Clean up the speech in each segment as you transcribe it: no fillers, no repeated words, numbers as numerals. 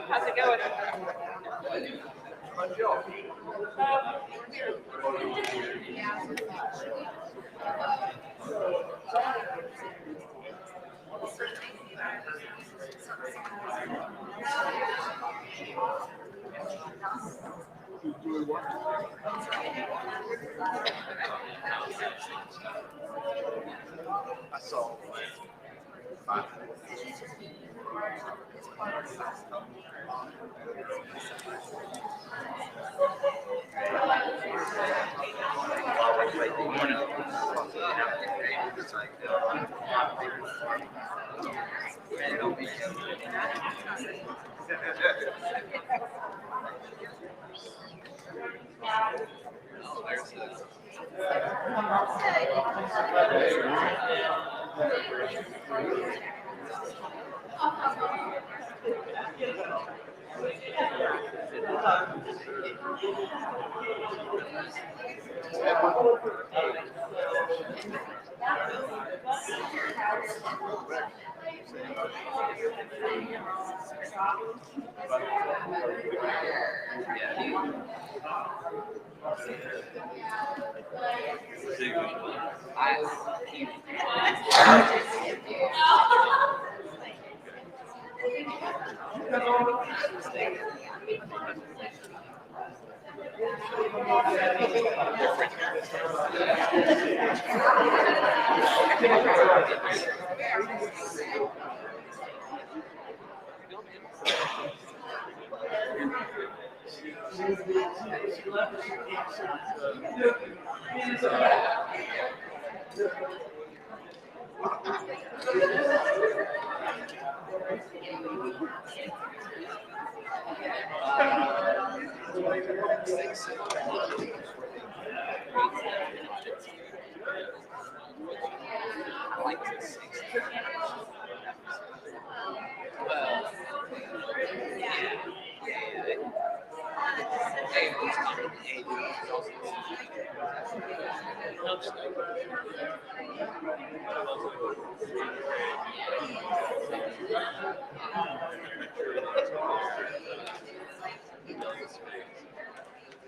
How's it going? I saw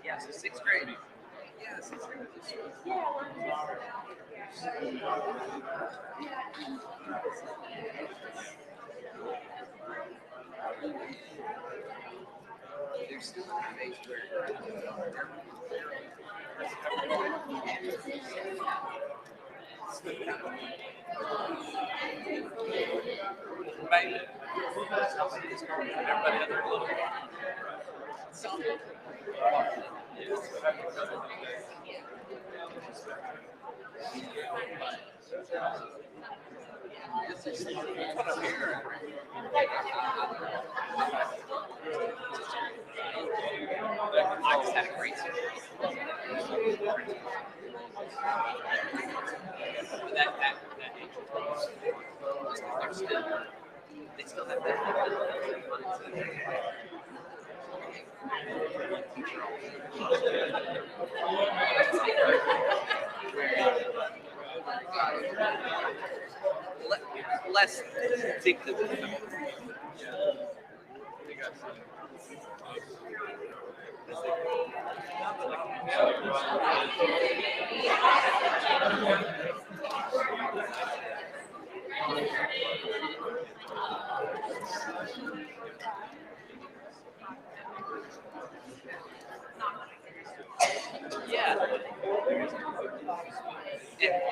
Yeah, so sixth grade. Yeah, sixth grade. They're still in the phase where maybe everybody had their little I just had a great that age they're still they still have less addictive. Yeah.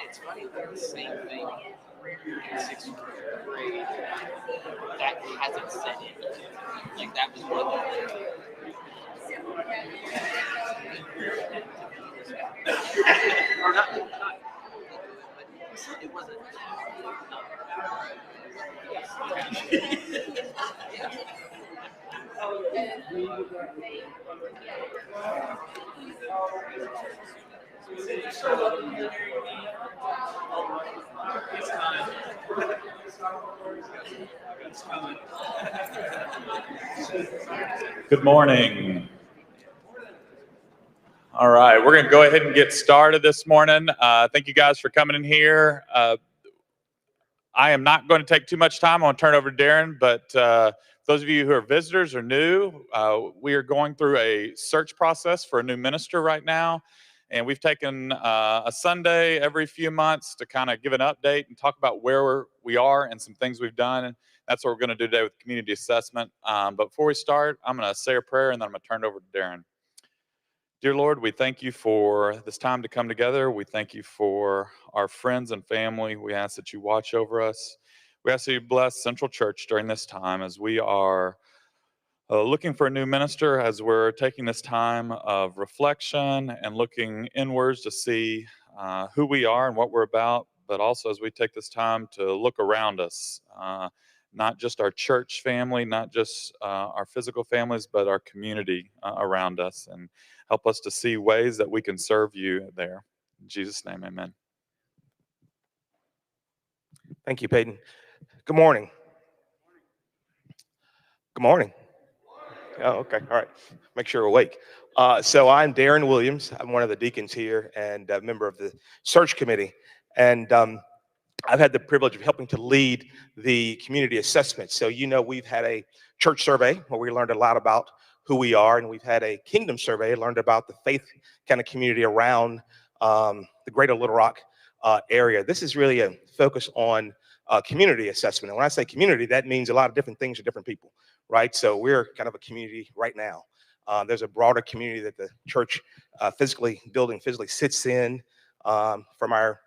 It's funny that the same thing in sixth grade that hasn't set in. Like that was one of the or not, but it wasn't. Good morning. All right, we're going to go ahead and get started this morning. Thank you guys for coming in here. I am not going to take too much time. I'm going to turn it over to Darren, but those of you who are visitors or new, we are going through a search process for a new minister right now. And we've taken a Sunday every few months to kind of give an update and talk about where we are and some things we've done. And that's what we're going to do today with community assessment. But before we start, I'm going to say a prayer and then I'm going to turn it over to Darren. Dear Lord, we thank you for this time to come together. We thank you for our friends and family. We ask that you watch over us. We ask that you bless Central Church during this time as we are looking for a new minister, as we're taking this time of reflection and looking inwards to see who we are and what we're about, but also as we take this time to look around us, not just our church family, not just our physical families, but our community around us, and help us to see ways that we can serve you there. In Jesus' name, amen. Thank you, Peyton. Good morning. Good morning. Oh, okay. All right. Make sure we're awake. So I'm Darren Williams. I'm one of the deacons here and a member of the search committee. And I've had the privilege of helping to lead the community assessment. So, we've had a church survey where we learned a lot about who we are, and we've had a kingdom survey, learned about the faith kind of community around the greater Little Rock area. This is really a focus on community assessment. And when I say community, that means a lot of different things to different people, right? So we're kind of a community right now. There's a broader community that the church physically sits in. From our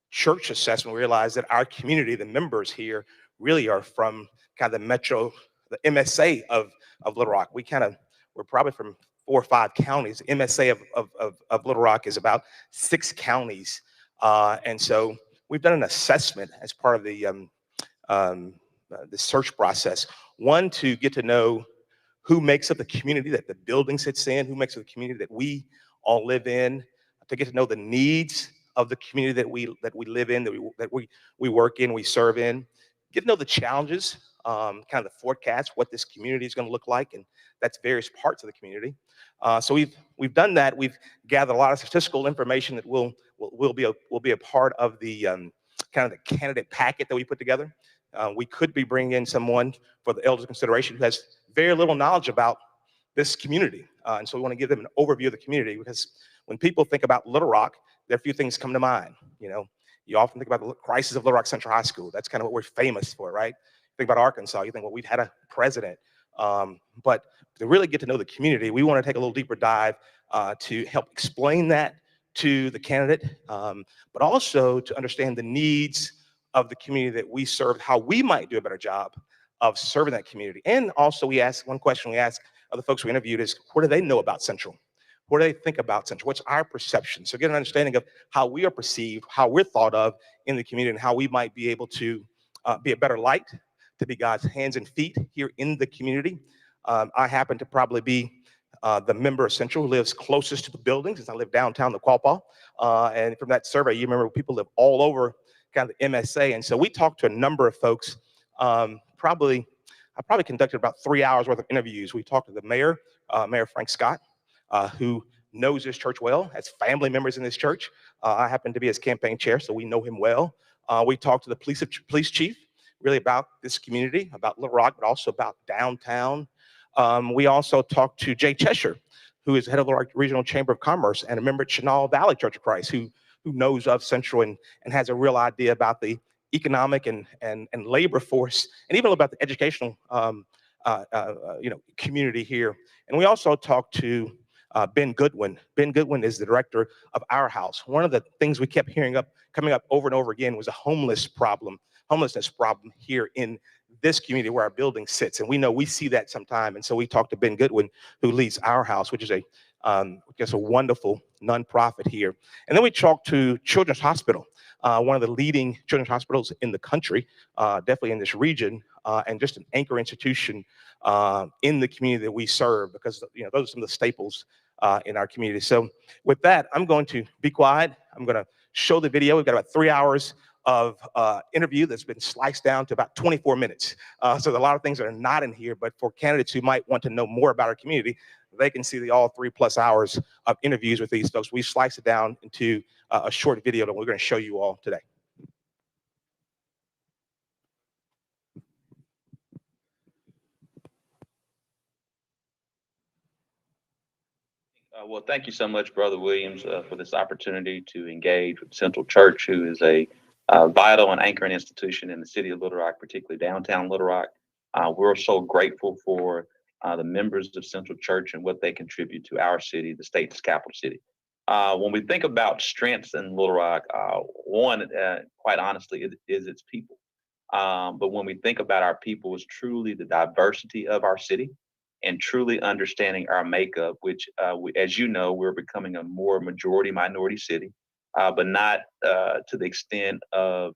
church assessment, we realized that our community, the members here, really are from kind of the MSA of Little Rock. We're probably from 4 or 5 counties. MSA of Little Rock is about 6 counties. And so we've done an assessment as part of the search process. One, to get to know who makes up the community that the building sits in, who makes up the community that we all live in, to get to know the needs of the community that we live in, that we work in, we serve in, get to know the challenges, kind of the forecast, what this community is going to look like, and that's various parts of the community. So we've done that. We've gathered a lot of statistical information that will be a part of the kind of the candidate packet that we put together. We could be bringing in someone for the elders consideration who has very little knowledge about this community. And so we want to give them an overview of the community, because when people think about Little Rock, there are a few things come to mind. You know, you often think about the crisis of Little Rock Central High School. That's kind of what we're famous for, right? Think about Arkansas, you think, well, we've had a president. But to really get to know the community, we want to take a little deeper dive to help explain that to the candidate, but also to understand the needs of the community that we serve, how we might do a better job of serving that community. And also we ask, one question we ask other folks we interviewed is, what do they know about Central? What do they think about Central? What's our perception? So get an understanding of how we are perceived, how we're thought of in the community, and how we might be able to be a better light, to be God's hands and feet here in the community. I happen to probably be the member of Central who lives closest to the building, since I live downtown the Quapaw. And from that survey, you remember people live all over kind of the MSA. And so we talked to a number of folks. I probably conducted about 3 hours worth of interviews. We talked to the mayor, Mayor Frank Scott, who knows this church well, has family members in this church. I happen to be his campaign chair, so we know him well. We talked to the police chief, really about this community, about Little Rock, but also about downtown. We also talked to Jay CHESSHIR, who is head of the Little Rock Regional Chamber of Commerce and a member at Chenal Valley Church of Christ, who knows of Central and has a real idea about the economic and labor force, and even about the educational community here. And we also talked to Ben Goodwin. Ben Goodwin is the director of Our House. One of the things we kept coming up over and over again was a homelessness problem here in this community where our building sits. And we see that sometime. And so we talked to Ben Goodwin, who leads Our House, which is a wonderful nonprofit here. And then we talked to Children's Hospital, one of the leading children's hospitals in the country, definitely in this region, and just an anchor institution in the community that we serve, because those are some of the staples in our community. So with that, I'm going to be quiet. I'm going to show the video. We've got about 3 hours of interview that's been sliced down to about 24 minutes. So there are a lot of things that are not in here, but for candidates who might want to know more about our community, they can see all 3+ hours of interviews with these folks. We sliced it down into a short video that we're going to show you all today. Well, thank you so much, Brother Williams, for this opportunity to engage with Central Church, who is a vital and anchoring institution in the city of Little Rock, particularly downtown Little Rock. We're so grateful for the members of Central Church and what they contribute to our city, the state's capital city. When we think about strengths in Little Rock, one, quite honestly, is its people. But when we think about our people, it's truly the diversity of our city and truly understanding our makeup, which, as you know, we're becoming a more majority-minority city, but not to the extent of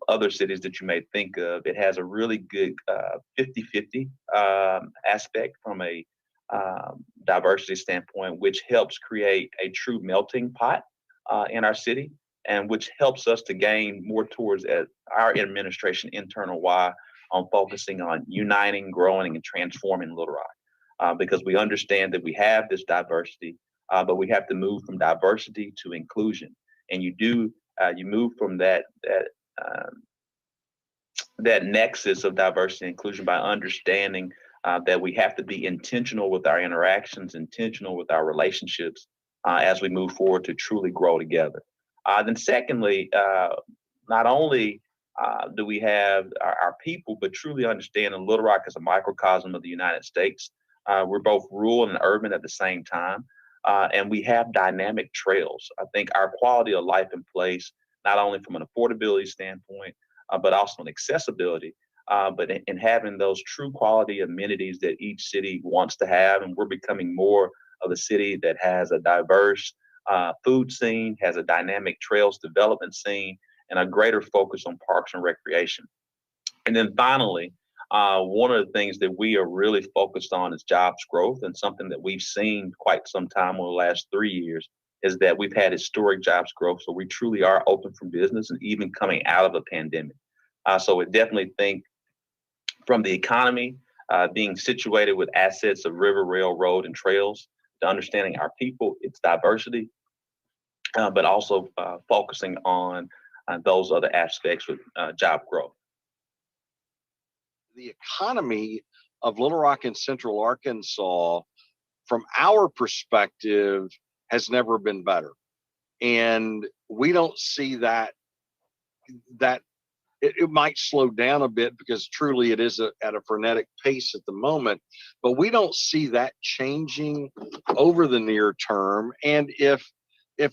other cities that you may think of. It has a really good 50-50 aspect from a diversity standpoint, which helps create a true melting pot in our city, and which helps us to gain more towards our administration internal why on focusing on uniting, growing, and transforming Little Rock, because we understand that we have this diversity, but we have to move from diversity to inclusion. And you move from that nexus of diversity and inclusion by understanding that we have to be intentional with our interactions, intentional with our relationships as we move forward to truly grow together. Then secondly, not only do we have our people, but truly understand that Little Rock is a microcosm of the United States. We're both rural and urban at the same time, and we have dynamic trails. I think our quality of life in place, not only from an affordability standpoint, but also an accessibility, but in having those true quality amenities that each city wants to have. And we're becoming more of a city that has a diverse food scene, has a dynamic trails development scene, and a greater focus on parks and recreation. And then finally, one of the things that we are really focused on is jobs growth, and something that we've seen quite some time over the last 3 years is that we've had historic jobs growth. So we truly are open for business and even coming out of a pandemic. So I definitely think from the economy, being situated with assets of river, railroad, and trails, to understanding our people, its diversity, but also focusing on those other aspects with job growth. The economy of Little Rock and Central Arkansas, from our perspective, has never been better. And we don't see that it might slow down a bit, because truly it is at a frenetic pace at the moment, but we don't see that changing over the near term. And if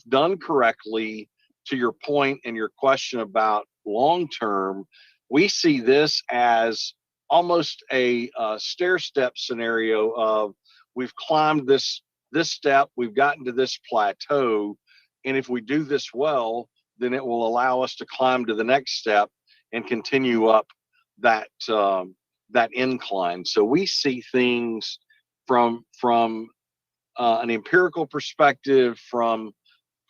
done correctly, to your point and your question about long term, we see this as almost a stair-step scenario of, we've climbed this step, we've gotten to this plateau, and if we do this well, then it will allow us to climb to the next step and continue up that incline. So we see things from an empirical perspective, from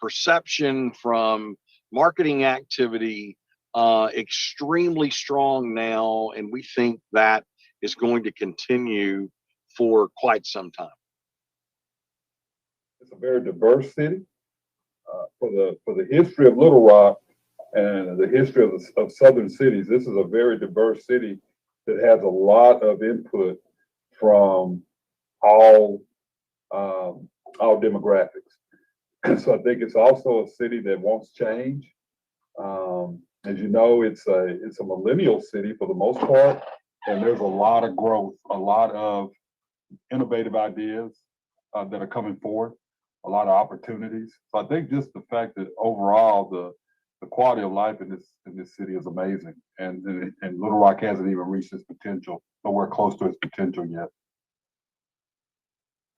perception, from marketing activity, extremely strong now, and we think that is going to continue for quite some time. It's a very diverse city. For the history of Little Rock and the history of southern cities, this is a very diverse city that has a lot of input from all demographics. So I think it's also a city that wants change. As you know, it's a millennial city for the most part, and there's a lot of growth, a lot of innovative ideas that are coming forward, a lot of opportunities. So I think just the fact that overall the quality of life in this city is amazing, and Little Rock hasn't even reached its potential, nowhere close to its potential yet.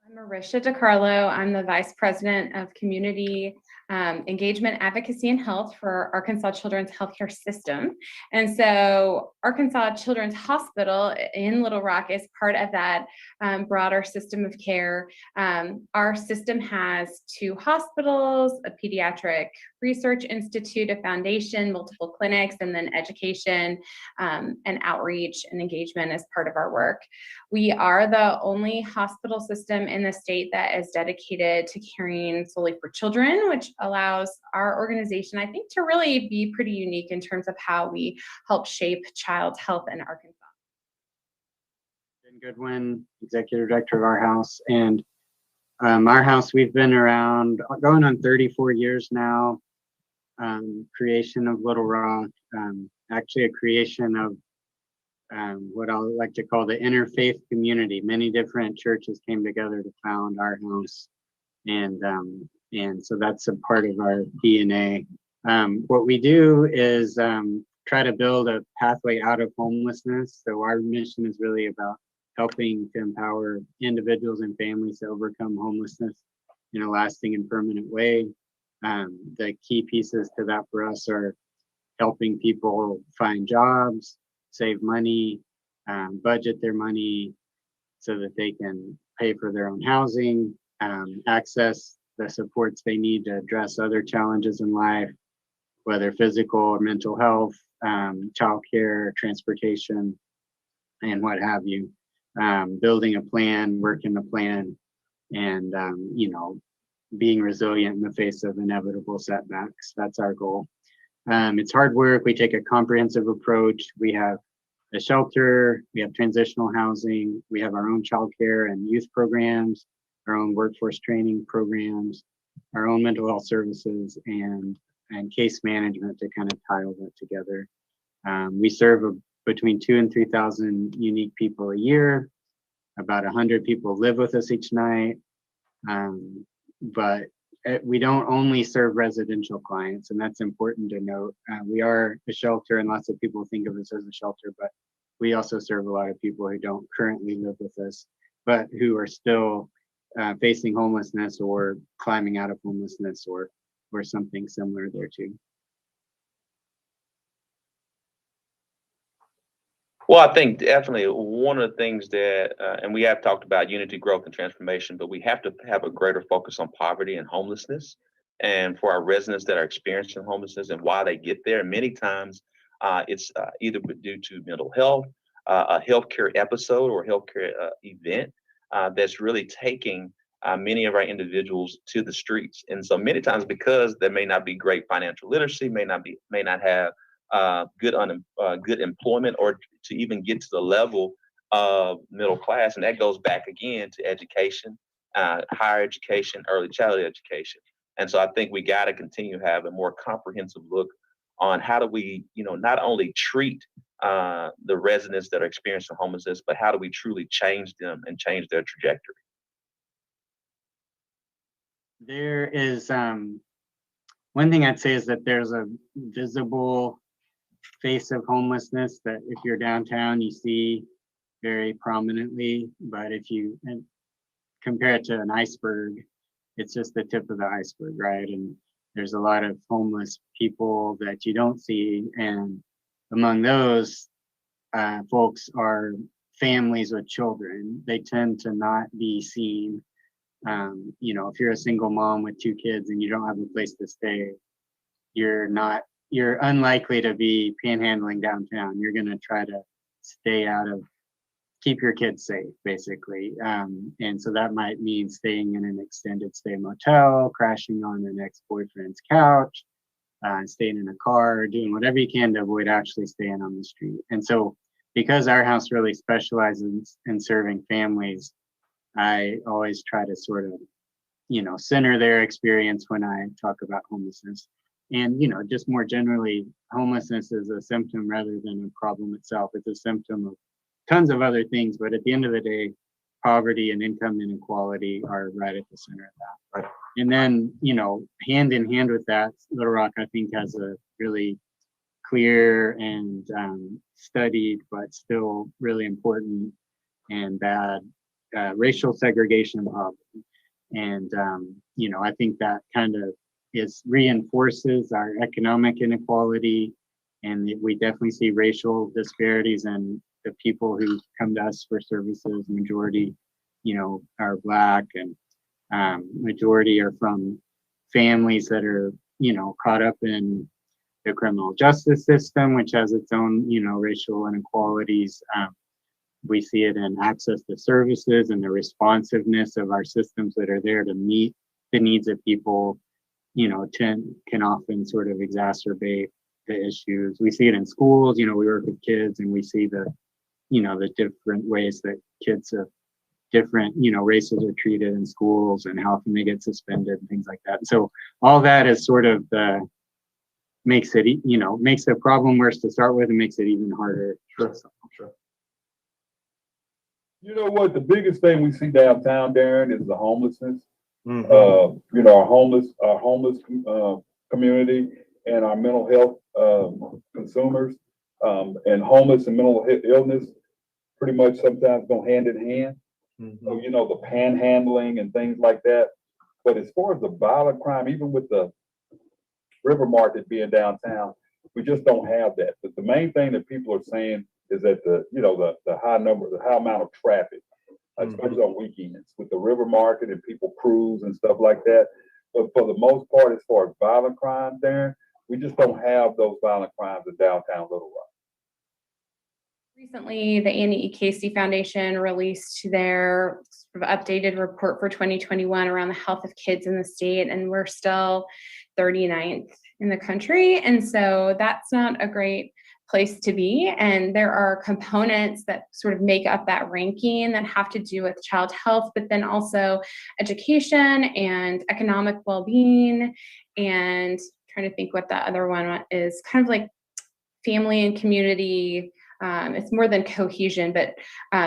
I'm Marisha DiCarlo. I'm the Vice President of Community Engagement, Advocacy, and Health for Arkansas Children's Healthcare System. And so Arkansas Children's Hospital in Little Rock is part of that broader system of care. Our system has 2 hospitals, a pediatric research institute, a foundation, multiple clinics, and then education and outreach and engagement as part of our work. We are the only hospital system in the state that is dedicated to caring solely for children, which allows our organization, I think, to really be pretty unique in terms of how we help shape child's health in Arkansas. GOODWIN, Executive Director of our house. And our house, we've been around going on 34 years now. Creation of Little Rock, actually a creation of what I like to call the interfaith community. Many different churches came together to found our house, and so that's a part of our DNA. What we do is try to build a pathway out of homelessness. So our mission is really about helping to empower individuals and families to overcome homelessness in a lasting and permanent way. The key pieces to that for us are helping people find jobs, save money, budget their money so that they can pay for their own housing, access the supports they need to address other challenges in life, whether physical or mental health, childcare, transportation, and what have you. Building a plan, working the plan, and being resilient in the face of inevitable setbacks. That's our goal. It's hard work. We take a comprehensive approach. We have a shelter, we have transitional housing, we have our own childcare and youth programs, our own workforce training programs, our own mental health services, and case management to kind of tie all that together. We serve between 2,000 and 3,000 unique people a year. About 100 people live with us each night. But we don't only serve residential clients, and that's important to note. We are a shelter, and lots of people think of us as a shelter, but we also serve a lot of people who don't currently live with us, but who are still facing homelessness or climbing out of homelessness or something similar there too. Well, I think definitely one of the things that, and we have talked about unity, growth, and transformation, but we have to have a greater focus on poverty and homelessness. And for our residents that are experiencing homelessness and why they get there, many times it's either due to mental health, a healthcare episode or healthcare event that's really taking many of our individuals to the streets. And so many times, because there may not be great financial literacy, may not have good employment, or to even get to the level of middle class. And that goes back again to education, higher education, early childhood education. And so I think we got to continue to have a more comprehensive look on how do we, not only treat the residents that are experiencing homelessness, but how do we truly change them and change their trajectory? There is one thing I'd say is that there's a visible face of homelessness that if you're downtown, you see very prominently, but if you compare it to an iceberg, it's just the tip of the iceberg, right? And there's a lot of homeless people that you don't see, and among those folks are families with children. They tend to not be seen. If you're a single mom with 2 kids and you don't have a place to stay, you're unlikely to be panhandling downtown. You're going to try to keep your kids safe, basically. And so that might mean staying in an extended stay motel, crashing on an ex-boyfriend's couch, staying in a car, doing whatever you can to avoid actually staying on the street. And so because our house really specializes in serving families, I always try to sort of, center their experience when I talk about homelessness. And, just more generally, homelessness is a symptom rather than a problem itself. It's a symptom of tons of other things, but at the end of the day, poverty and income inequality are right at the center of that. Right. And then, hand in hand with that, Little Rock, I think, has a really clear and studied, but still really important and bad racial segregation problem. And, I think that kind of reinforces our economic inequality, and we definitely see racial disparities, and the people who come to us for services, majority, are Black, and majority are from families that are, caught up in the criminal justice system, which has its own, racial inequalities. We see it in access to services and the responsiveness of our systems that are there to meet the needs of people, can often sort of exacerbate the issues. We see it in schools. We work with kids, and we see the different ways that kids of different, races are treated in schools, and how often they get suspended and things like that. So all that is sort of makes the problem worse to start with and makes it even harder. Sure. You know what? The biggest thing we see downtown, Darren, is the homelessness. Mm-hmm. Our homeless community and our mental health consumers, and homeless and mental illness pretty much sometimes go hand in hand. Mm-hmm. So, the panhandling and things like that. But as far as the violent crime, even with the river market being downtown, we just don't have that. But the main thing that people are saying is that the high amount of traffic, especially on weekends with the river market and people cruise and stuff like that. But for the most part, as far as violent crime, Darren, we just don't have those violent crimes in downtown Little Rock. Recently, the Annie E. Casey Foundation released their sort of updated report for 2021 around the health of kids in the state, and we're still 39th in the country. And so that's not a great place to be. And there are components that sort of make up that ranking that have to do with child health, but then also education and economic well-being, and trying to think what the other one is, kind of like family and community. It's more than cohesion, but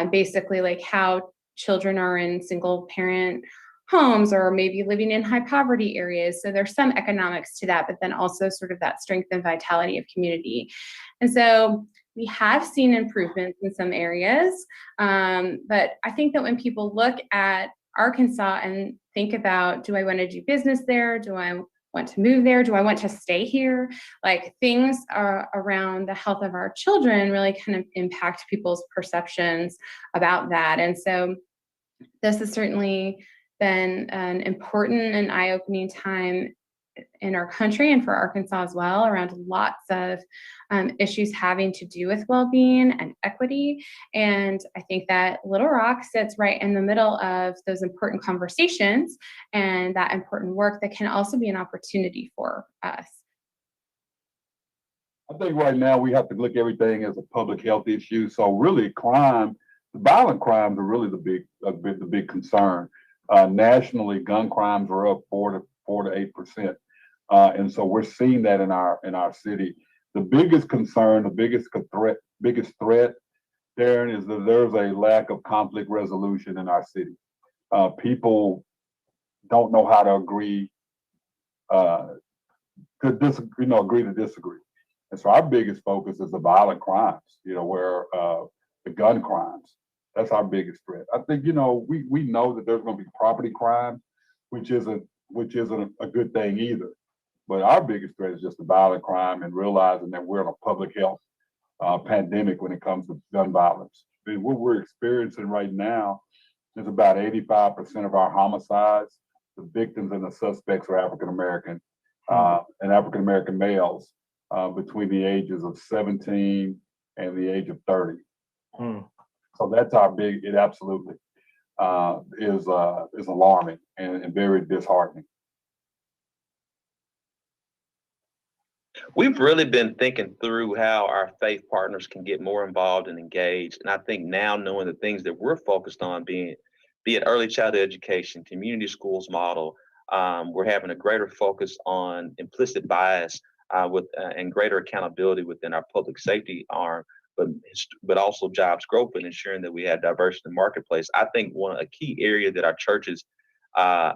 basically like how children are in single parent homes or maybe living in high poverty areas. So there's some economics to that, but then also sort of that strength and vitality of community. And so we have seen improvements in some areas. But I think that when people look at Arkansas and think about, do I want to do business there? Do I want to move there? Do I want to stay here? Like, things around the health of our children really kind of impact people's perceptions about that. And so this has certainly been an important and eye-opening time in our country and for Arkansas as well, around lots of issues having to do with well-being and equity. And I think that Little Rock sits right in the middle of those important conversations and that important work that can also be an opportunity for us. I think right now we have to look at everything as a public health issue. So really crime, the violent crimes are really the big concern. Nationally, gun crimes are up 4 to 8%. And so we're seeing that in our city. The biggest concern, the biggest threat, Darren, is that there's a lack of conflict resolution in our city. People don't know how to agree to disagree. And so our biggest focus is the violent crimes, where the gun crimes. That's our biggest threat. I think, we know that there's going to be property crime, which isn't a good thing either. But our biggest threat is just the violent crime and realizing that we're in a public health pandemic when it comes to gun violence. I mean, what we're experiencing right now is about 85% of our homicides, the victims and the suspects are African American and African American males between the ages of 17 and the age of 30. So that's it absolutely is alarming and very disheartening. We've really been thinking through how our faith partners can get more involved and engaged. And I think now, knowing the things that we're focused on, be it early childhood education, community schools model, we're having a greater focus on implicit bias and greater accountability within our public safety arm, but also jobs growth and ensuring that we have diversity in the marketplace. I think a key area that our churches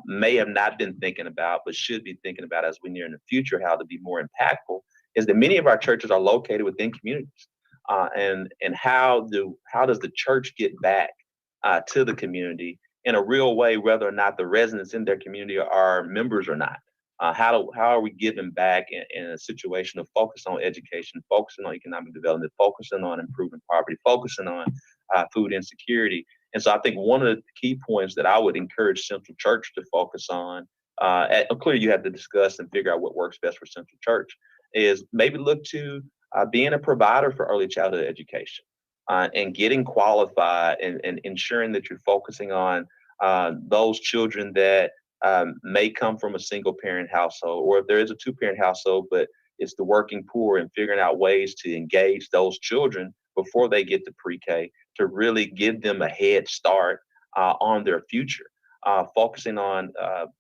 may have not been thinking about, but should be thinking about as we near in the future, how to be more impactful, is that many of our churches are located within communities. And how does the church get back to the community in a real way, whether or not the residents in their community are members or not? How are we giving back in a situation of focus on education, focusing on economic development, focusing on improving poverty, focusing on food insecurity? And so I think one of the key points that I would encourage Central Church to focus on, clearly you have to discuss and figure out what works best for Central Church, is maybe look to being a provider for early childhood education and getting qualified and ensuring that you're focusing on those children that may come from a single parent household, or if there is a two-parent household, but it's the working poor, and figuring out ways to engage those children before they get to pre-K to really give them a head start on their future. Focusing on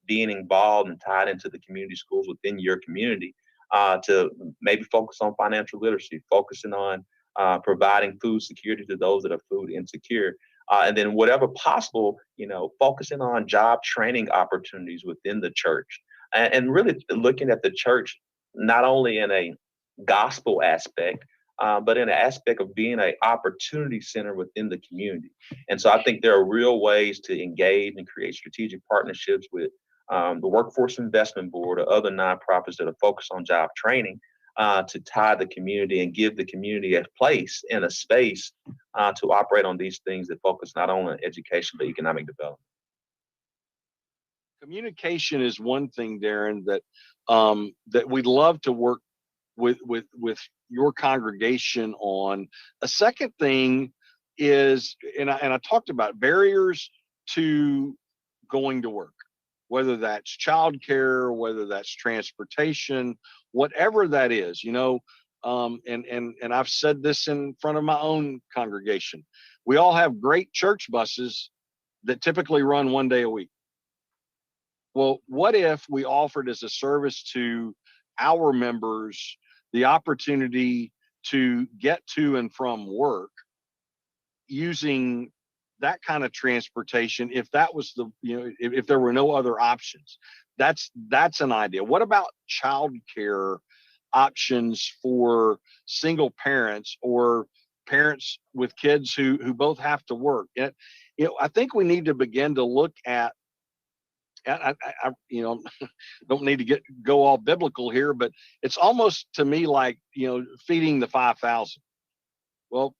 being involved and tied into the community schools within your community to maybe focus on financial literacy, focusing on providing food security to those that are food insecure. And then whatever possible, focusing on job training opportunities within the church and really looking at the church, not only in a gospel aspect, but in an aspect of being an opportunity center within the community. And so I think there are real ways to engage and create strategic partnerships with the Workforce Investment Board or other nonprofits that are focused on job training to tie the community and give the community a place and a space to operate on these things that focus not only on education, but economic development. Communication is one thing, Darren, that we'd love to work with your congregation on. A second thing is, and I talked about barriers to going to work, whether that's childcare, whether that's transportation, whatever that is, and I've said this in front of my own congregation. We all have great church buses that typically run one day a week. Well, what if we offered as a service to our members the opportunity to get to and from work using that kind of transportation, if that was if there were no other options? That's an idea. What about childcare options for single parents or parents with kids who both have to work. I think we need to begin to look at I don't need to go all biblical here, but it's almost to me like, feeding the 5,000. Well,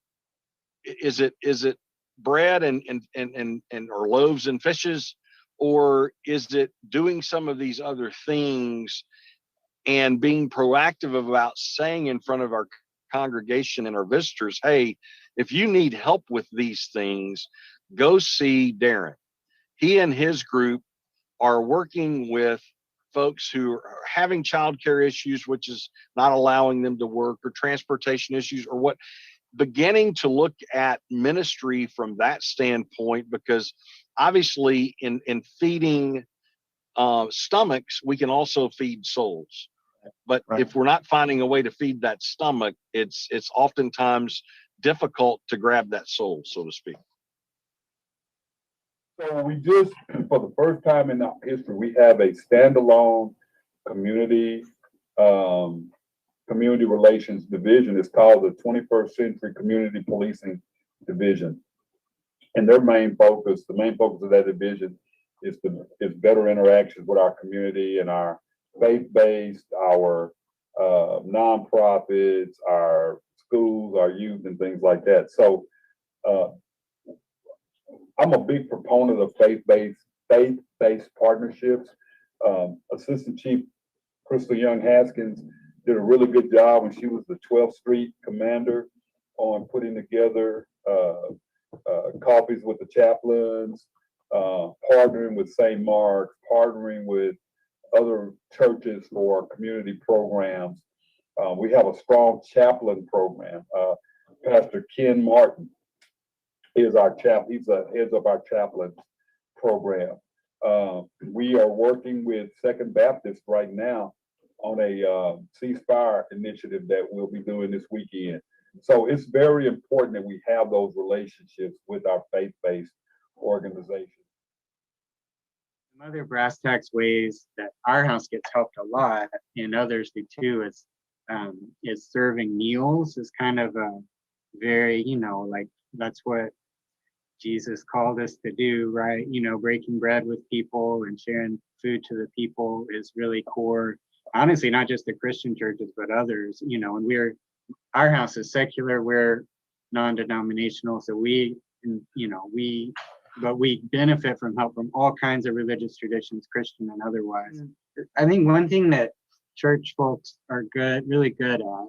is it bread and or loaves and fishes, or is it doing some of these other things and being proactive about saying in front of our congregation and our visitors, hey, if you need help with these things, go see Darren. He and his group are working with folks who are having childcare issues, which is not allowing them to work, or transportation issues, or what, beginning to look at ministry from that standpoint, because obviously in feeding stomachs, we can also feed souls. But Right. if we're not finding a way to feed that stomach, it's oftentimes difficult to grab that soul, so to speak. So we just, for the first time in our history, we have a standalone community community relations division. It's called the 21st Century Community Policing Division. And the main focus of that division is better interactions with our community and our faith-based, our nonprofits, our schools, our youth, and things like that. So I'm a big proponent of faith-based partnerships. Assistant Chief Crystal Young Haskins did a really good job when she was the 12th Street commander on putting together coffees with the chaplains, partnering with St. Mark's, partnering with other churches for community programs. We have a strong chaplain program. Pastor Ken Martin is our chaplain. He's the heads of our chaplain program. We are working with Second Baptist right now on a ceasefire initiative that we'll be doing this weekend. So it's very important that we have those relationships with our faith-based organizations. Some other brass tacks ways that our house gets helped a lot, and others do too, is serving meals is kind of a very, like that's what Jesus called us to do, right? Breaking bread with people and sharing food to the people is really core. Honestly, not just the Christian churches, but others, and our house is secular, we're non-denominational. So we benefit from help from all kinds of religious traditions, Christian and otherwise. I think one thing that church folks are really good at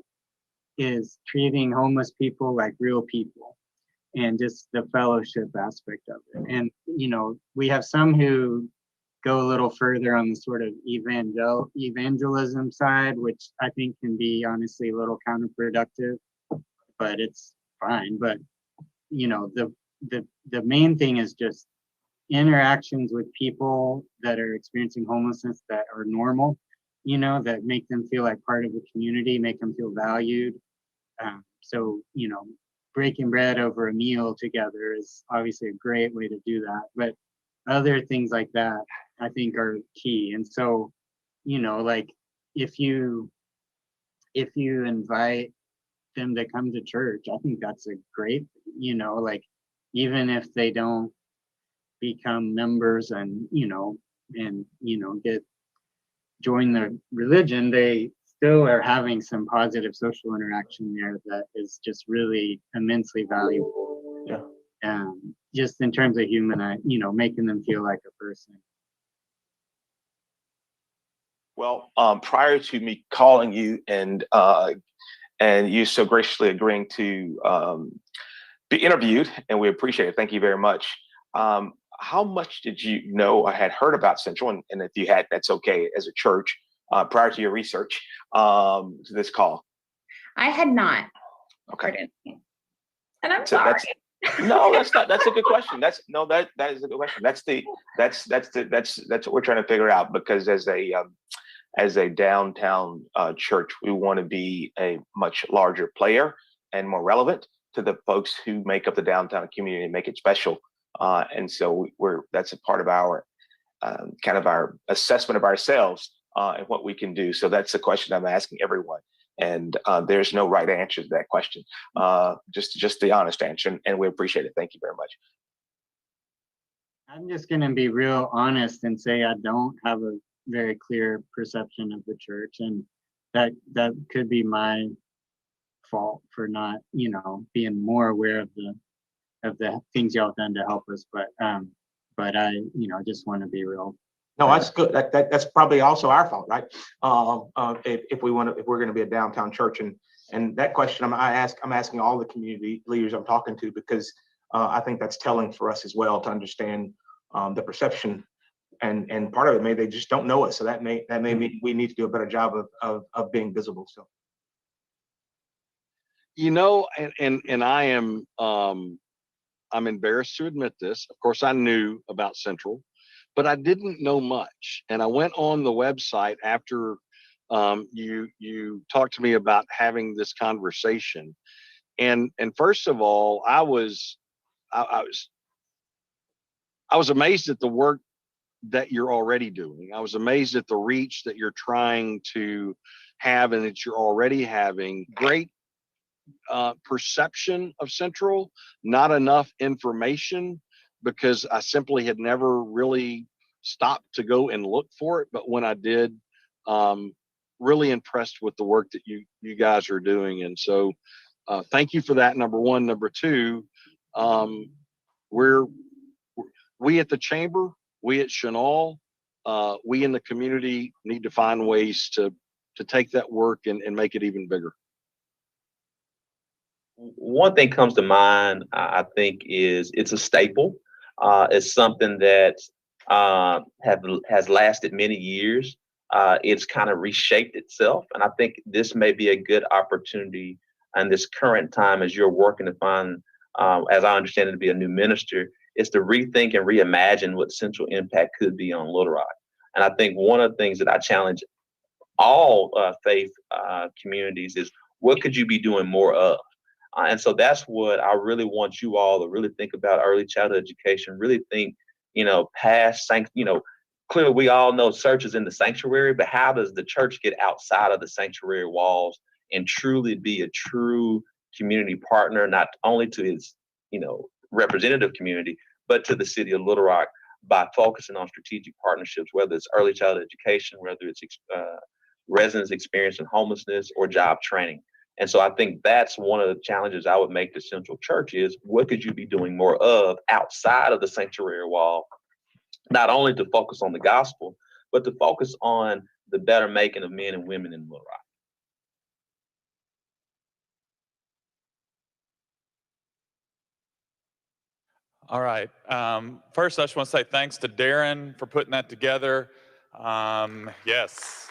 is treating homeless people like real people and just the fellowship aspect of it. And, we have some who go a little further on the sort of evangelism side, which I think can be honestly a little counterproductive, but it's fine. But, the main thing is just interactions with people that are experiencing homelessness that are normal, that make them feel like part of the community, make them feel valued. So, breaking bread over a meal together is obviously a great way to do that. But other things like that, I think, are key. And so, like if you invite them to come to church, I think that's a great, like even if they don't become members and, join the religion, they still are having some positive social interaction there that is just really immensely valuable. Yeah. Just in terms of making them feel like a person. Well, prior to me calling you and you so graciously agreeing to be interviewed, and we appreciate it. Thank you very much. How much did you know or had heard about Central, and if you had, that's okay, as a church prior to your research to this call? I had not. Okay. And I'm So sorry. No, that's not. That's a good question. That is a good question. That's what we're trying to figure out, because as a downtown church, we want to be a much larger player and more relevant to the folks who make up the downtown community and make it special. And so that's a part of our kind of our assessment of ourselves and what we can do. So that's the question I'm asking everyone. And there's no right answer to that question. Just the honest answer, and we appreciate it. Thank you very much. I'm just going to be real honest and say I don't have a very clear perception of the church, and that could be my fault for not, being more aware of the things y'all have done to help us. But I, just want to be real. No, that's good. That's probably also our fault, right? If we're going to be a downtown church, and that question I'm asking all the community leaders I'm talking to, because I think that's telling for us as well to understand the perception, and part of it, maybe they just don't know us. So that may mean we need to do a better job of being visible. So, and I am I'm embarrassed to admit this. Of course, I knew about Central, but I didn't know much. And I went on the website after you talked to me about having this conversation. And first of all, I was amazed at the work that you're already doing. I was amazed at the reach that you're trying to have and that you're already having. Great perception of Central, not enough information, because I simply had never really stopped to go and look for it. But when I did, really impressed with the work that you guys are doing. And so thank you for that, number one. Number two, we at the Chamber, we at Chenal, we in the community need to find ways to take that work and make it even bigger. One thing comes to mind, I think, is it's a staple. It's something that has lasted many years. It's kind of reshaped itself. And I think this may be a good opportunity in this current time as you're working to find, as I understand it, to be a new minister, is to rethink and reimagine what Central impact could be on Little Rock. And I think one of the things that I challenge all faith communities is, what could you be doing more of? And so that's what I really want you all to really think about: early childhood education. Really think, past clearly we all know church is in the sanctuary, but how does the church get outside of the sanctuary walls and truly be a true community partner, not only to its, representative community, but to the city of Little Rock, by focusing on strategic partnerships, whether it's early childhood education, whether it's residents experiencing homelessness, or job training. And so I think that's one of the challenges I would make to Central Church is, what could you be doing more of outside of the sanctuary wall, not only to focus on the gospel, but to focus on the better making of men and women in Little Rock. All right. First, I just want to say thanks to Darren for putting that together. Yes.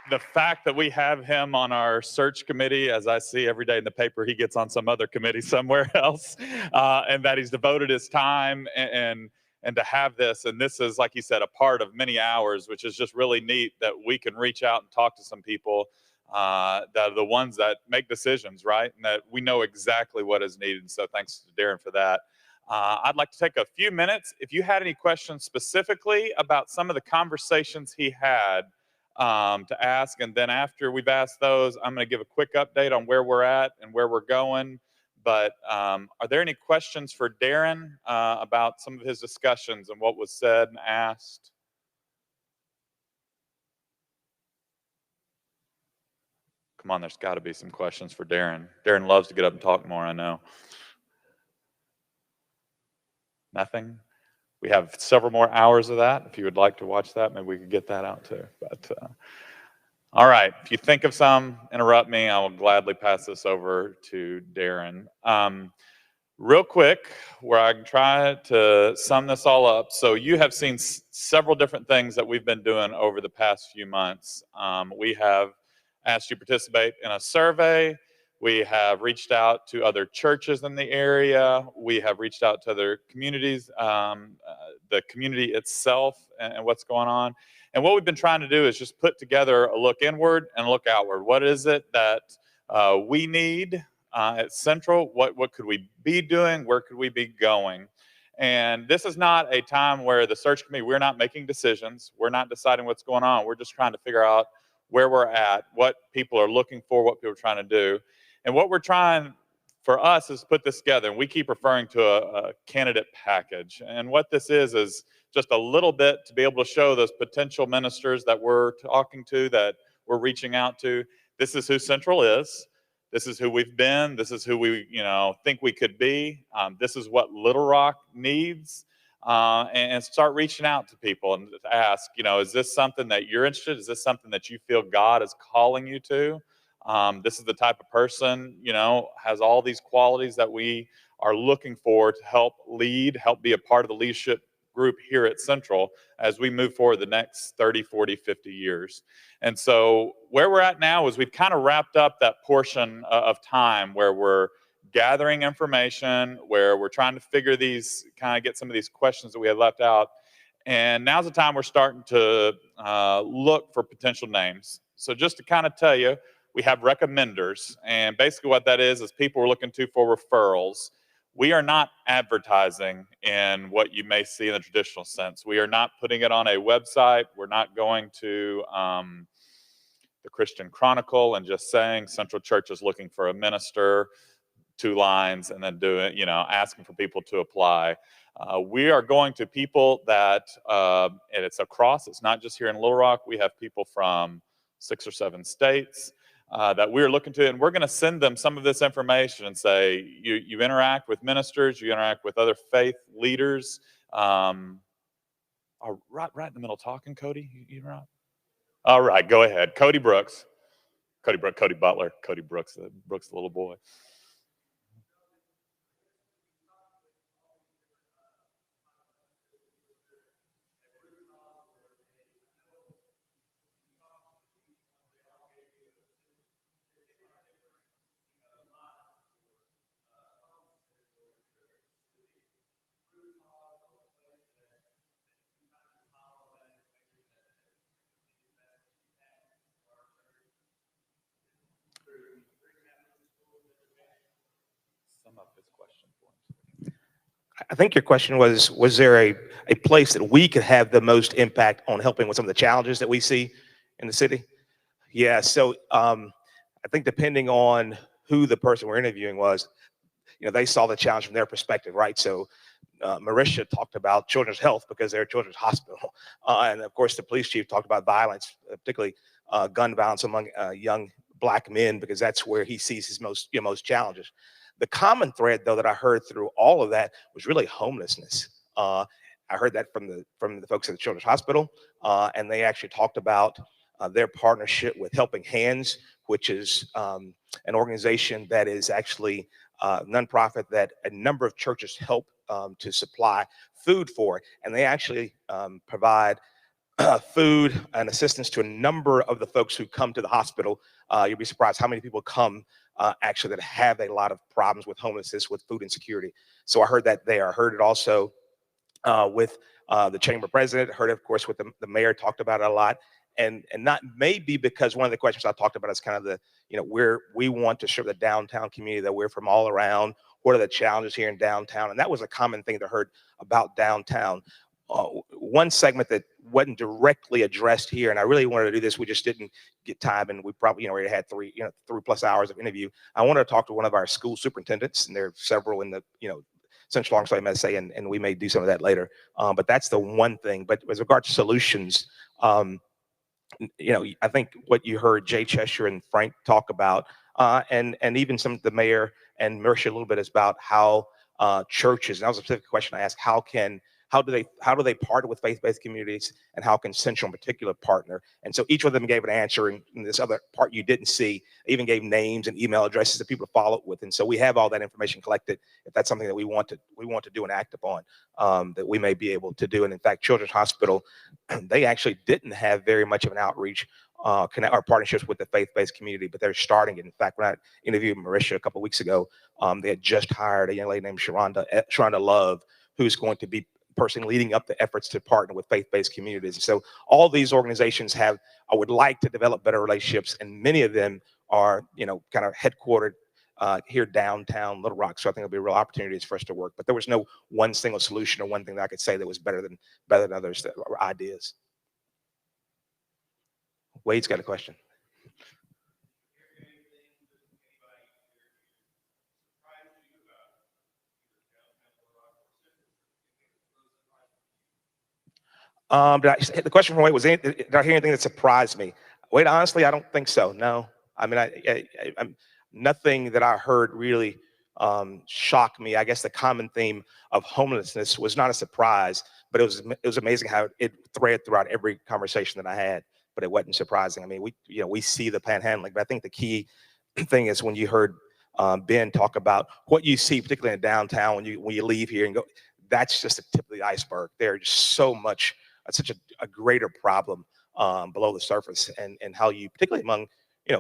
The fact that we have him on our search committee, as I see every day in the paper, he gets on some other committee somewhere else, and that he's devoted his time and to have this. And this is, like he said, a part of many hours, which is just really neat that we can reach out and talk to some people that are the ones that make decisions, right? And that we know exactly what is needed. So thanks to Darren for that. I'd like to take a few minutes. If you had any questions specifically about some of the conversations he had, to ask, and then after we've asked those, I'm going to give a quick update on where we're at and where we're going. But are there any questions for Darren about some of his discussions and what was said and asked? Come on, there's got to be some questions for Darren. Darren loves to get up and talk more, I know. Nothing? We have several more hours of that. If you would like to watch that, maybe we could get that out too. But all right, if you think of some, interrupt me. I will gladly pass this over to Darren. Real quick, where I can try to sum this all up. So you have seen several different things that we've been doing over the past few months. We have asked you to participate in a survey. We have reached out to other churches in the area. We have reached out to other communities, the community itself, and what's going on. And what we've been trying to do is just put together a look inward and a look outward. What is it that we need at Central? What could we be doing? Where could we be going? And this is not a time where the search committee, we're not making decisions. We're not deciding what's going on. We're just trying to figure out where we're at, what people are looking for, what people are trying to do. And what we're trying for us is put this together. And we keep referring to a candidate package. And what this is just a little bit to be able to show those potential ministers that we're talking to, that we're reaching out to. This is who Central is. This is who we've been. This is who we, think we could be. This is what Little Rock needs. And start reaching out to people and ask, is this something that you're interested in? Is this something that you feel God is calling you to? This is the type of person, has all these qualities that we are looking for to help lead, help be a part of the leadership group here at Central as we move forward the next 30, 40, 50 years. And so where we're at now is we've kind of wrapped up that portion of time where we're gathering information, where we're trying to get some of these questions that we had left out. And now's the time we're starting to look for potential names. So just to kind of tell you, we have recommenders. And basically what that is people we're looking to for referrals. We are not advertising in what you may see in the traditional sense. We are not putting it on a website. We're not going to the Christian Chronicle and just saying Central Church is looking for a minister, 2 lines, and then asking for people to apply. We are going to people that, and it's across, it's not just here in Little Rock. We have people from 6 or 7 states that we're looking to, and we're going to send them some of this information and say, you interact with ministers, you interact with other faith leaders. Right in the middle talking, Cody, you right? All right, go ahead. Cody Butler, Cody Brooks, the little boy. I think your question was there a place that we could have the most impact on helping with some of the challenges that we see in the city? Yeah, so I think depending on who the person we're interviewing was, they saw the challenge from their perspective, right? So Marisha talked about children's health because they're a children's hospital. And of course, the police chief talked about violence, particularly gun violence among young Black men, because that's where he sees his most challenges. The common thread, though, that I heard through all of that was really homelessness. I heard that from the folks at the Children's Hospital, and they actually talked about their partnership with Helping Hands, which is an organization that is actually a nonprofit that a number of churches help to supply food for, and they actually provide food and assistance to a number of the folks who come to the hospital. You'll be surprised how many people come actually that have a lot of problems with homelessness, with food insecurity. So I heard that there. I heard it also with the chamber president. Heard it, of course, with the mayor. Talked about it a lot. And not maybe because one of the questions I talked about is kind of the, where we want to serve the downtown community, that we're from all around. What are the challenges here in downtown? And that was a common thing that I heard about downtown. One segment that wasn't directly addressed here, and I really wanted to do this, we just didn't get time, and we probably already had 3+ hours of interview. I wanted to talk to one of our school superintendents, and there are several in the Central Arkansas MSA, and we may do some of that later. But that's the one thing. But with regard to solutions, I think what you heard Jay CHESSHIR and Frank talk about, and even some of the mayor and Marisha a little bit, is about how churches, and that was a specific question I asked, how do they partner with faith-based communities, and how can Central in particular partner? And so each of them gave an answer, and this other part you didn't see, even gave names and email addresses that people to follow up with. And so we have all that information collected. If that's something that we want to do and act upon, that we may be able to do. And in fact, Children's Hospital, they actually didn't have very much of an outreach or partnerships with the faith-based community, but they're starting it. In fact, when I interviewed Marisha a couple of weeks ago, they had just hired a young lady named Sharonda Love, who's going to be person leading up the efforts to partner with faith-based communities. And so all these organizations would like to develop better relationships, and many of them are, kind of headquartered here downtown Little Rock. So I think there'll be real opportunities for us to work. But there was no one single solution or one thing that I could say that was better than others that were ideas. Wade's got a question. The question from Wade was, did I hear anything that surprised me? Wade, honestly, I don't think so. No, I mean, I'm nothing that I heard really shocked me. I guess the common theme of homelessness was not a surprise, but it was amazing how it threaded throughout every conversation that I had. But it wasn't surprising. I mean, we see the panhandling, but I think the key thing is when you heard Ben talk about what you see, particularly in downtown, when you leave here and go, that's just the tip of the iceberg. There's just so much. Such a greater problem below the surface, and how you, particularly among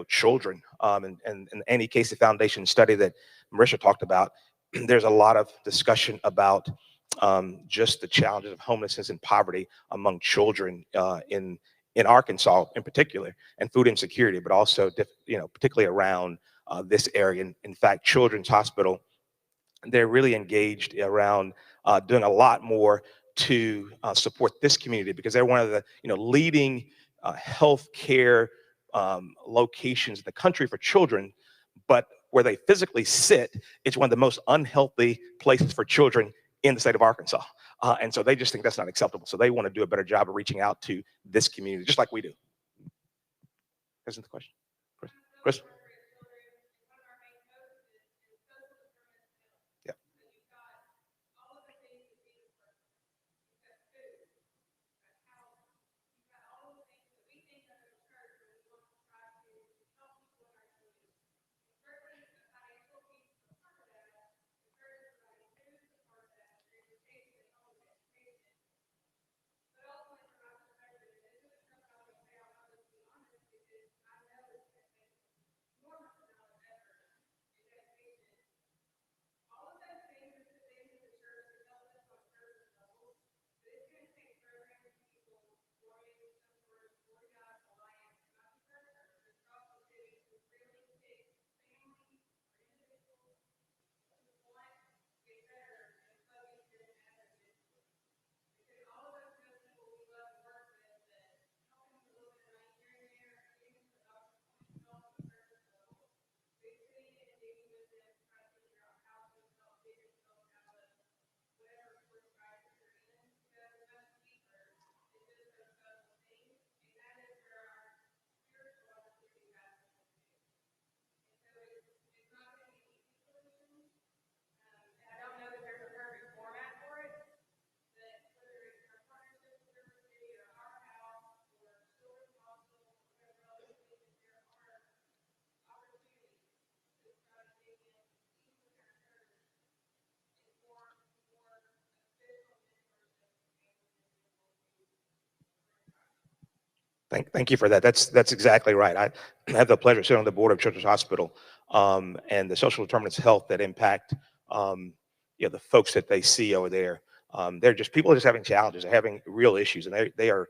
children, and the Annie Casey Foundation study that Marisha talked about, there's a lot of discussion about just the challenges of homelessness and poverty among children in Arkansas in particular, and food insecurity, but also particularly around this area. In fact, Children's Hospital, they're really engaged around doing a lot more to support this community, because they're one of the leading health care locations in the country for children. But where they physically sit, it's one of the most unhealthy places for children in the state of Arkansas. And so they just think that's not acceptable. So they want to do a better job of reaching out to this community, just like we do. Isn't the question? Chris? Thank you for that. That's exactly right. I have the pleasure of sitting on the board of Children's Hospital, and the social determinants of health that impact the folks that they see over there. People are just having challenges. They're having real issues, and they are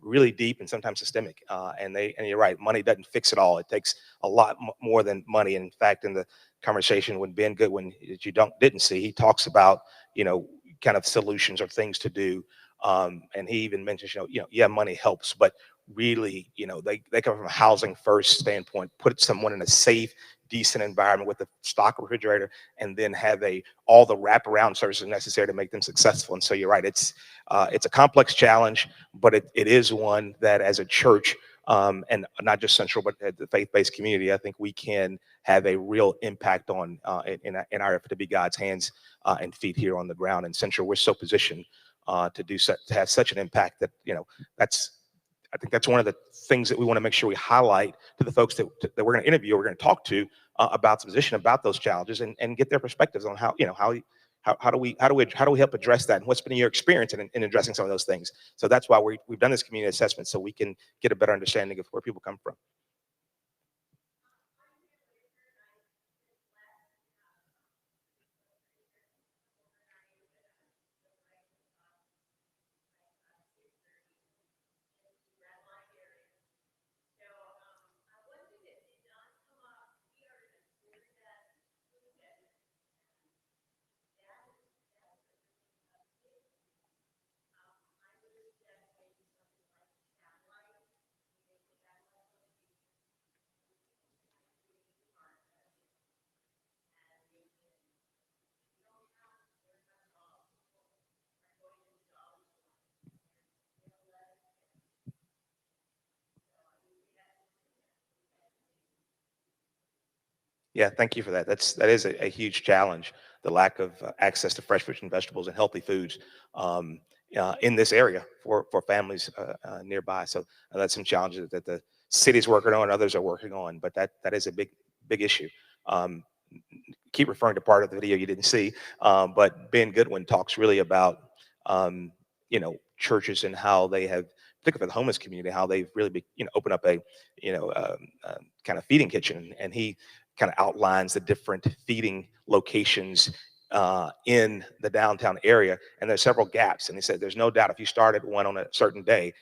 really deep and sometimes systemic. And you're right, money doesn't fix it all. It takes a lot more than money. And in fact, in the conversation when Ben Goodwin, that you didn't see, he talks about kind of solutions or things to do. And he even mentions, yeah, money helps, but really, they come from a housing first standpoint, put someone in a safe, decent environment with a stock refrigerator, and then have all the wraparound services necessary to make them successful. And so you're right, it's a complex challenge, but it is one that as a church, and not just Central, but the faith-based community, I think we can have a real impact on in our effort to be God's hands and feet here on the ground. And Central, we're so positioned to have such an impact that I think that's one of the things that we want to make sure we highlight to the folks that we're going to interview, we're going to talk to about the position, about those challenges, and get their perspectives on how do we help address that, and what's been your experience in addressing some of those things. So that's why we've done this community assessment, so we can get a better understanding of where people come from. Yeah, thank you for that. That is a huge challenge, the lack of access to fresh fruits and vegetables and healthy foods um, in this area for families nearby. So that's some challenges that the city's working on, others are working on, but that is a big issue. Um, Keep referring to part of the video you didn't see, but Ben Goodwin talks really about um, churches and how they have, particularly for the homeless community, how they've really opened up a kind of feeding kitchen, and he kind of outlines the different feeding locations in the downtown area, and there's several gaps. And he said, there's no doubt if you started one on a certain day,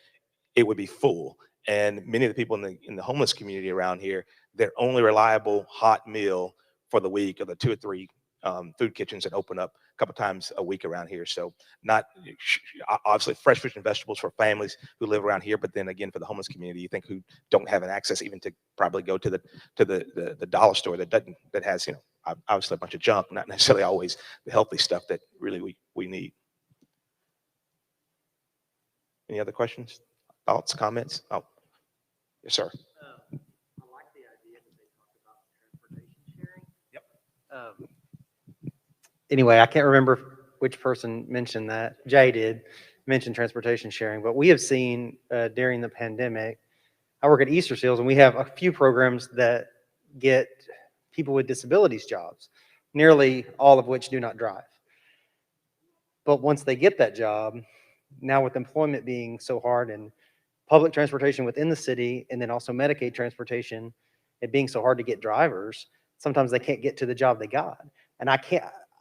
it would be full. And many of the people in the homeless community around here, their only reliable hot meal for the week are the 2 or 3 food kitchens that open up a couple times a week around here. So not obviously fresh fruits and vegetables for families who live around here, but then again for the homeless community, you think who don't have an access even to probably go to the dollar store that has obviously a bunch of junk, not necessarily always the healthy stuff that really we need. Any other questions, thoughts, comments? Oh, yes, sir. I like the idea that they talked about transportation sharing. Yep. Anyway, I can't remember which person mentioned that. Jay did mention transportation sharing, but we have seen during the pandemic, I work at Easter Seals, and we have a few programs that get people with disabilities jobs, nearly all of which do not drive. But once they get that job, now with employment being so hard and public transportation within the city, and then also Medicaid transportation, it being so hard to get drivers, sometimes they can't get to the job they got. And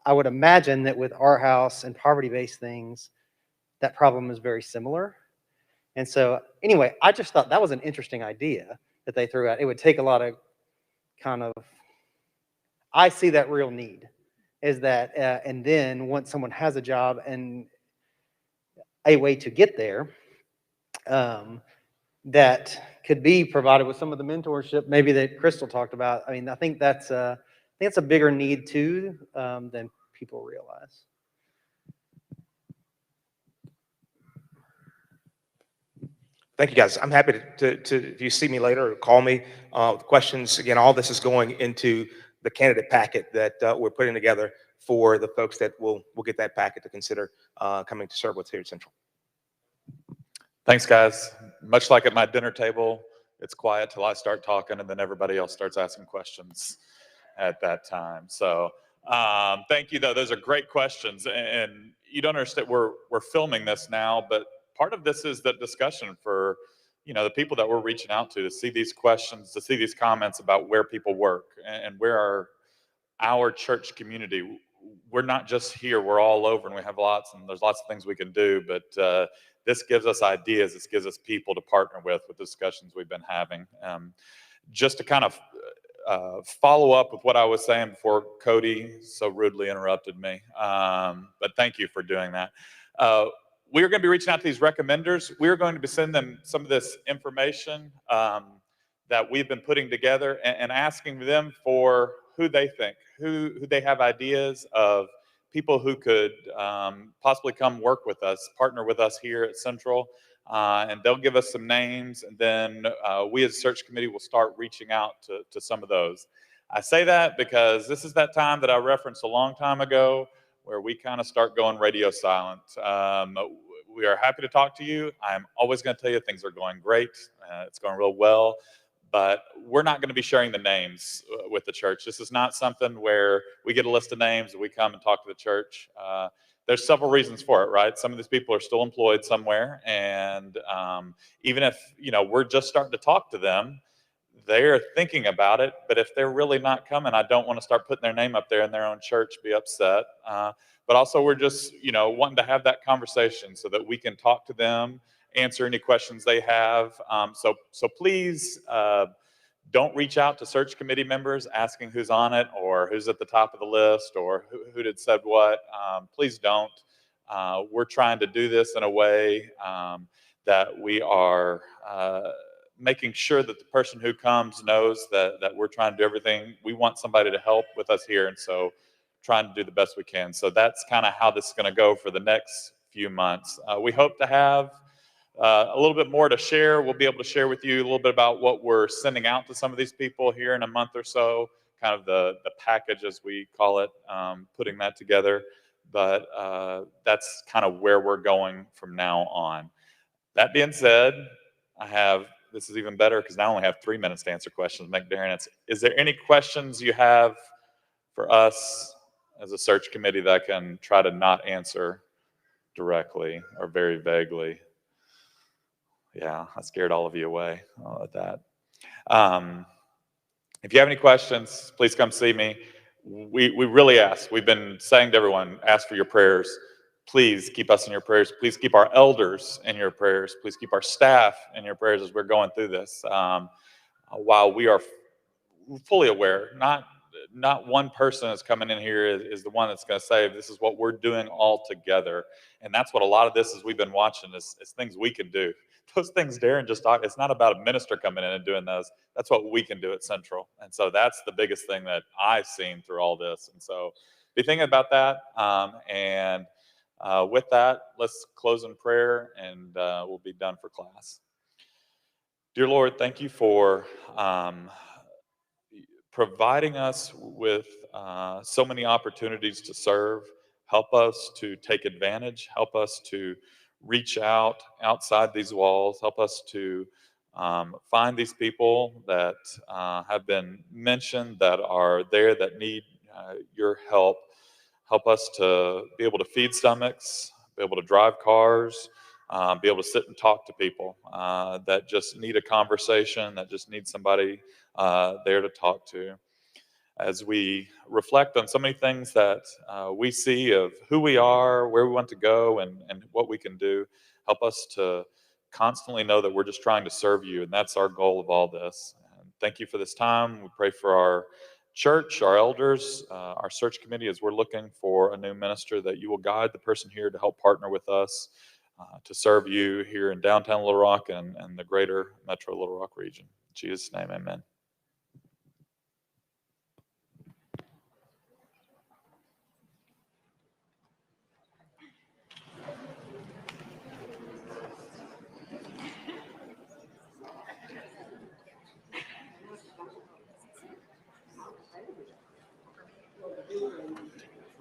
I would imagine that with our house and poverty-based things, that problem is very similar. And so anyway, I just thought that was an interesting idea that they threw out. It would take a lot of I see that real need is that, and then once someone has a job and a way to get there, that could be provided with some of the mentorship maybe that Crystal talked about. I mean, I think that's a bigger need too than people realize. Thank you, guys. I'm happy to if you see me later or call me with questions. Again, all this is going into the candidate packet that we're putting together for the folks that will get that packet to consider coming to serve with here at Central. Thanks, guys. Much like at my dinner table, it's quiet till I start talking, and then everybody else starts asking questions at that time. So thank you, though. Those are great questions, and you don't understand. We're filming this now, but part of this is the discussion for the people that we're reaching out to see these questions, to see these comments about where people work and where our church community. We're not just here, we're all over, and we have there's lots of things we can do, but this gives us ideas, this gives us people to partner with discussions we've been having. Just to kind of follow up with what I was saying before Cody so rudely interrupted me, but thank you for doing that. We are going to be reaching out to these recommenders. We're going to be sending them some of this information that we've been putting together and asking them for who they think, who they have ideas of people who could possibly come work with us, partner with us here at Central, and they'll give us some names, and then we as a search committee will start reaching out to some of those. I say that because this is that time that I referenced a long time ago where we kind of start going radio silent. We are happy to talk to you. I'm always going to tell you things are going great. It's going real well. But we're not going to be sharing the names with the church. This is not something where we get a list of names and we come and talk to the church. There's several reasons for it, right? Some of these people are still employed somewhere. And even if, we're just starting to talk to them, they're thinking about it. But if they're really not coming, I don't want to start putting their name up there in their own church, be upset. But also we're just, wanting to have that conversation so that we can talk to them, answer any questions they have. So please don't reach out to search committee members asking who's on it or who's at the top of the list or who did said what. Please don't. We're trying to do this in a way that we are making sure that the person who comes knows that we're trying to do everything. We want somebody to help with us here, and so trying to do the best we can. So that's kind of how this is going to go for the next few months. We hope to have a little bit more to share. We'll be able to share with you a little bit about what we're sending out to some of these people here in a month or so, kind of the package, as we call it, putting that together. But that's kind of where we're going from now on. That being said, this is even better because now I only have 3 minutes to answer questions. McDarren, is there any questions you have for us as a search committee that I can try to not answer directly or very vaguely? Yeah, I scared all of you away at that. If you have any questions, please come see me. We really ask. We've been saying to everyone, ask for your prayers. Please keep us in your prayers. Please keep our elders in your prayers. Please keep our staff in your prayers as we're going through this. While we are fully aware, not one person that's coming in here is the one that's going to say, this is what we're doing all together. And that's what a lot of this is we've been watching is things we can do. Those things Darren just talked, it's not about a minister coming in and doing those. That's what we can do at Central. And so that's the biggest thing that I've seen through all this. And so be thinking about that. With that, let's close in prayer and we'll be done for class. Dear Lord, thank you for providing us with so many opportunities to serve. Help us to take advantage. Help us to reach out outside these walls. Help us to find these people that have been mentioned, that are there, that need your help. Help us to be able to feed stomachs, be able to drive cars, be able to sit and talk to people that just need a conversation, that just need somebody there to talk to. As we reflect on so many things that we see of who we are, where we want to go, and what we can do, help us to constantly know that we're just trying to serve you, and that's our goal of all this. And thank you for this time. We pray for our church, our elders, our search committee, as we're looking for a new minister, that you will guide the person here to help partner with us to serve you here in downtown Little Rock and the greater Metro Little Rock region. In Jesus' name, amen.